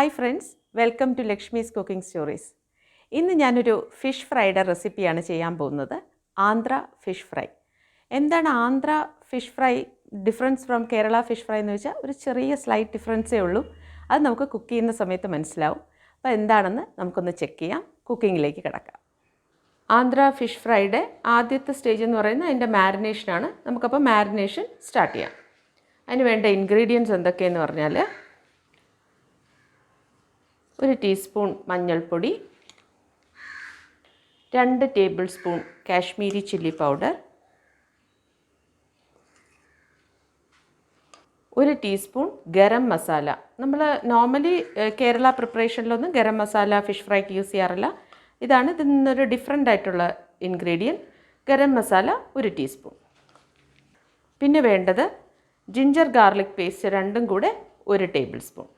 Hi friends, welcome to Lakshmi's Cooking Stories. ഇന്ന് ഞാനൊരു fish ഫ്രൈയുടെ റെസിപ്പിയാണ് ചെയ്യാൻ പോകുന്നത്. Andhra fish fry. എന്താണ് Andhra fish fry difference from Kerala fish fry എന്ന് വെച്ചാൽ ഒരു ചെറിയ സ്ലൈറ്റ് ഡിഫറൻസേ ഉള്ളൂ. അത് നമുക്ക് കുക്ക് ചെയ്യുന്ന സമയത്ത് മനസ്സിലാവും. അപ്പോൾ എന്താണെന്ന് നമുക്കൊന്ന് ചെക്ക് ചെയ്യാം. കുക്കിങ്ങിലേക്ക് കിടക്കാം. ആന്ധ്ര ഫിഷ് ഫ്രൈയുടെ ആദ്യത്തെ സ്റ്റേജ് എന്ന് പറയുന്നത് അതിൻ്റെ മാരിനേഷനാണ്. നമുക്കപ്പോൾ മാരിനേഷൻ സ്റ്റാർട്ട് ചെയ്യാം. അതിന് വേണ്ട ഇൻഗ്രീഡിയൻസ് എന്തൊക്കെയെന്ന് പറഞ്ഞാൽ 1 ടീസ്പൂൺ മഞ്ഞൾപ്പൊടി, 2 tablespoon Kashmiri chilli powder, 1 teaspoon garam masala. നമ്മൾ നോർമലി കേരള പ്രിപ്പറേഷനിലൊന്നും ഗരം മസാല ഫിഷ് ഫ്രൈക്ക് യൂസ് ചെയ്യാറില്ല. ഇതാണ് ഇതിൽ നിന്നൊരു ഡിഫറെൻ്റ് ആയിട്ടുള്ള ഇൻഗ്രീഡിയൻറ്റ്. ഗരം മസാല 1 ടീസ്പൂൺ. പിന്നെ വേണ്ടത് ജിഞ്ചർ ഗാർലിക് പേസ്റ്റ് രണ്ടും കൂടെ 1 ടേബിൾ സ്പൂൺ.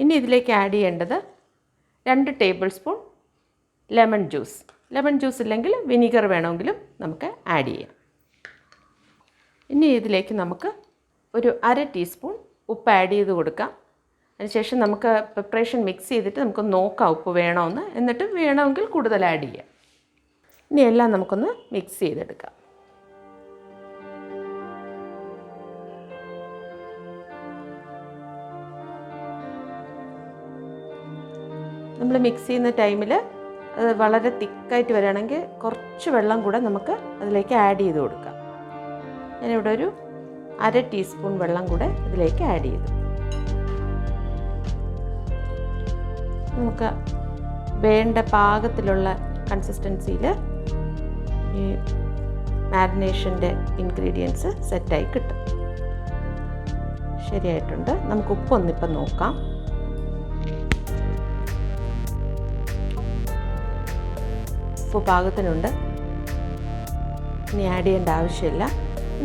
ഇനി ഇതിലേക്ക് ആഡ് ചെയ്യേണ്ടത് 2 table spoon lemon juice. Lemon juice ഇല്ലെങ്കിൽ വിനീഗർ വേണമെങ്കിലും നമുക്ക് ആഡ് ചെയ്യാം. ഇനി ഇതിലേക്ക് നമുക്ക് ഒരു 1/2 ടീസ്പൂൺ ഉപ്പ് ആഡ് ചെയ്ത് കൊടുക്കാം. അതിനുശേഷം നമുക്ക് പ്രിപ്പറേഷൻ മിക്സ് ചെയ്തിട്ട് നമുക്ക് നോക്കാം ഉപ്പ് വേണമെന്ന്. എന്നിട്ട് വേണമെങ്കിൽ കൂടുതൽ ആഡ് ചെയ്യാം. ഇനി എല്ലാം നമുക്കൊന്ന് മിക്സ് ചെയ്തെടുക്കാം. നമ്മൾ മിക്സ് ചെയ്യുന്ന ടൈമിൽ അത് വളരെ തിക്കായിട്ട് വരികയാണെങ്കിൽ കുറച്ച് വെള്ളം കൂടെ നമുക്ക് അതിലേക്ക് ആഡ് ചെയ്ത് കൊടുക്കാം. ഞാനിവിടെ ഒരു 1/2 ടീസ്പൂൺ വെള്ളം കൂടെ ഇതിലേക്ക് ആഡ് ചെയ്തു. നമുക്ക് വേണ്ട പാകത്തിലുള്ള കൺസിസ്റ്റൻസിയിൽ ഈ മാരിനേഷൻ്റെ ഇൻഗ്രീഡിയൻസ് സെറ്റായി കിട്ടും. ശരിയായിട്ടുണ്ട്. നമുക്ക് ഉപ്പൊന്നിപ്പം നോക്കാം. ഉപ്പ് പാകത്തിനുണ്ട്. ഇനി ആഡ് ചെയ്യേണ്ട ആവശ്യമില്ല.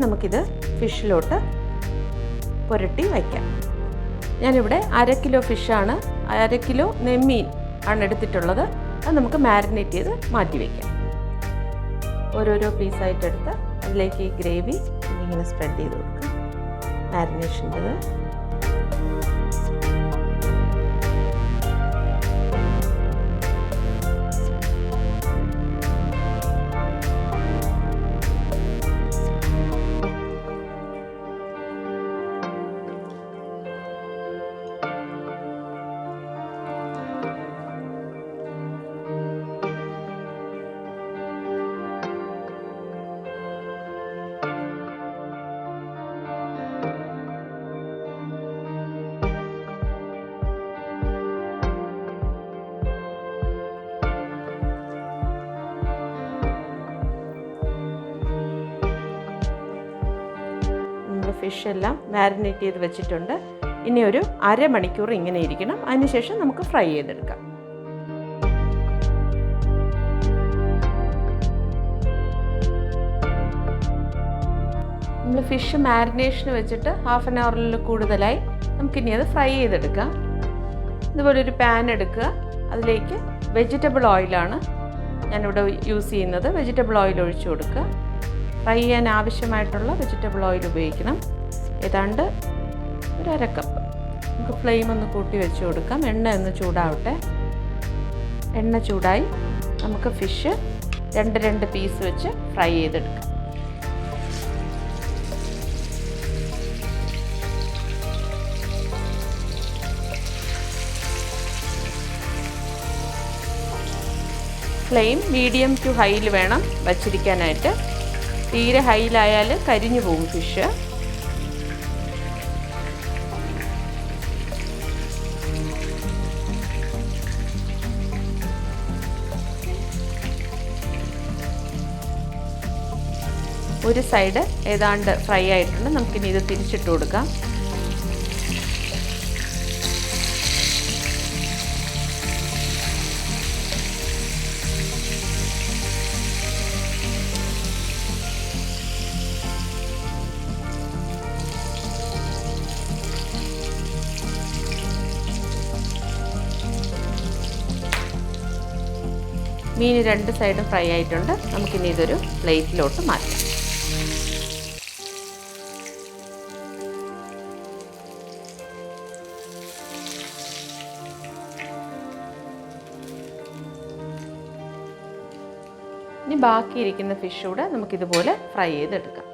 നമുക്കിത് ഫിഷിലോട്ട് പുരട്ടി വയ്ക്കാം. ഞാനിവിടെ 1/2 കിലോ ഫിഷാണ്, 1/2 കിലോ നെമ്മീൻ ആണ് എടുത്തിട്ടുള്ളത്. അത് നമുക്ക് മാരിനേറ്റ് ചെയ്ത് മാറ്റി വയ്ക്കാം. ഓരോരോ പീസായിട്ടെടുത്ത് അതിലേക്ക് ഈ ഗ്രേവി ഇങ്ങനെ സ്പ്രെഡ് ചെയ്ത് കൊടുക്കാം. മാരിനേഷൻ്റെത് ഫിഷ് എല്ലാം മാരിനേറ്റ് ചെയ്ത് വെച്ചിട്ടുണ്ട്. ഇനി ഒരു 1/2 മണിക്കൂർ ഇങ്ങനെ ഇരിക്കണം. അതിനുശേഷം നമുക്ക് ഫ്രൈ ചെയ്തെടുക്കാം. നമ്മൾ ഫിഷ് മാരിനേഷന് വെച്ചിട്ട് 1/2 hour കൂടുതലായി. നമുക്കിനി അത് ഫ്രൈ ചെയ്തെടുക്കാം. ഇതുപോലെ ഒരു പാൻ എടുക്കുക. അതിലേക്ക് വെജിറ്റബിൾ ഓയിലാണ് ഞാനിവിടെ യൂസ് ചെയ്യുന്നത്. വെജിറ്റബിൾ ഓയിൽ ഒഴിച്ചു കൊടുക്കുക. ഫ്രൈ ചെയ്യാൻ ആവശ്യമായിട്ടുള്ള വെജിറ്റബിൾ ഓയിൽ ഉപയോഗിക്കണം. ഏതാണ്ട് ഒരു 1/2 കപ്പ്. നമുക്ക് ഫ്ലെയിം ഒന്ന് കൂട്ടി വെച്ച് കൊടുക്കാം. എണ്ണ ഒന്ന് ചൂടാവട്ടെ. എണ്ണ ചൂടായി. നമുക്ക് ഫിഷ് 2 പീസ് വെച്ച് ഫ്രൈ ചെയ്തെടുക്കാം. ഫ്ലെയിം മീഡിയം ടു ഹൈയിൽ വേണം വച്ചിരിക്കാനായിട്ട്. തീരെ ഹൈയിലായാൽ കരിഞ്ഞു പോകും ഫിഷ്. ഒരു സൈഡ് ഏതാണ്ട് ഫ്രൈ ആയിട്ടുണ്ട്. നമുക്കിനി ഇത് തിരിച്ചിട്ട് കൊടുക്കാം. മീൻ 2 സൈഡും ഫ്രൈ ആയിട്ടുണ്ട്. നമുക്കിനി ഇതൊരു പ്ലേറ്റിലോട്ട് മാറ്റാം. ഇനി ബാക്കിയിരിക്കുന്ന ഫിഷ് കൂടെ നമുക്കിതുപോലെ ഫ്രൈ ചെയ്തെടുക്കാം.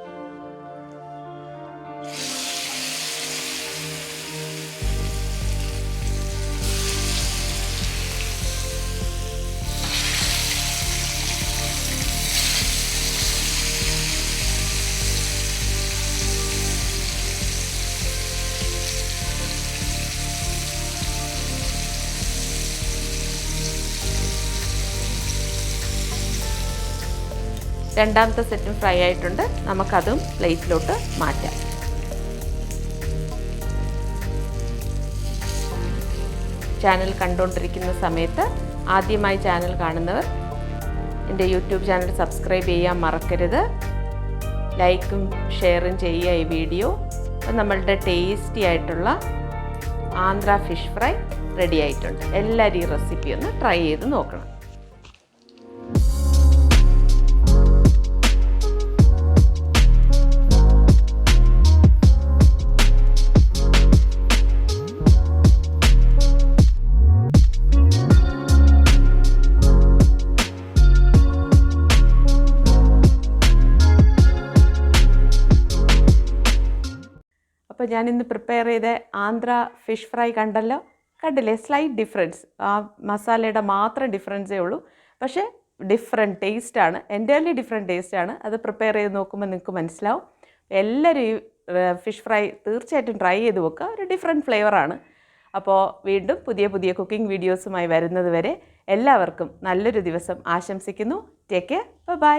രണ്ടാമത്തെ സെറ്റും ഫ്രൈ ആയിട്ടുണ്ട്. നമുക്കതും പ്ലേറ്റിലോട്ട് മാറ്റാം. ചാനൽ കണ്ടുകൊണ്ടിരിക്കുന്ന സമയത്ത് ആദ്യമായി ചാനൽ കാണുന്നവർ എൻ്റെ യൂട്യൂബ് ചാനൽ സബ്സ്ക്രൈബ് ചെയ്യാൻ മറക്കരുത്. ലൈക്കും ഷെയറും ചെയ്യുക ഈ വീഡിയോ. അപ്പം നമ്മളുടെ ടേസ്റ്റി ആയിട്ടുള്ള ആന്ധ്ര ഫിഷ് ഫ്രൈ റെഡി ആയിട്ടുണ്ട്. എല്ലാവരും ഈ റെസിപ്പി ഒന്ന് ട്രൈ ചെയ്ത് നോക്കണം. അപ്പോൾ ഞാനിന്ന് പ്രിപ്പയർ ചെയ്ത ആന്ധ്ര ഫിഷ് ഫ്രൈ കണ്ടില്ലേ? സ്ലൈറ്റ് ഡിഫറൻസ്, ആ മസാലയുടെ മാത്രം ഡിഫറൻസേ ഉള്ളൂ. പക്ഷേ ഡിഫറെൻറ്റ് ടേസ്റ്റാണ്, എൻ്റയർലി ഡിഫറെൻറ്റ് ടേസ്റ്റാണ്. അത് പ്രിപ്പയർ ചെയ്ത് നോക്കുമ്പോൾ നിങ്ങൾക്ക് മനസ്സിലാവും. എല്ലാവരും ഈ ഫിഷ് ഫ്രൈ തീർച്ചയായിട്ടും ട്രൈ ചെയ്ത് നോക്കുക. ഒരു ഡിഫറെൻറ്റ് ഫ്ലേവറാണ്. അപ്പോൾ വീണ്ടും പുതിയ പുതിയ കുക്കിംഗ് വീഡിയോസുമായി വരുന്നത് വരെ എല്ലാവർക്കും നല്ലൊരു ദിവസം ആശംസിക്കുന്നു. Take care. ബൈ.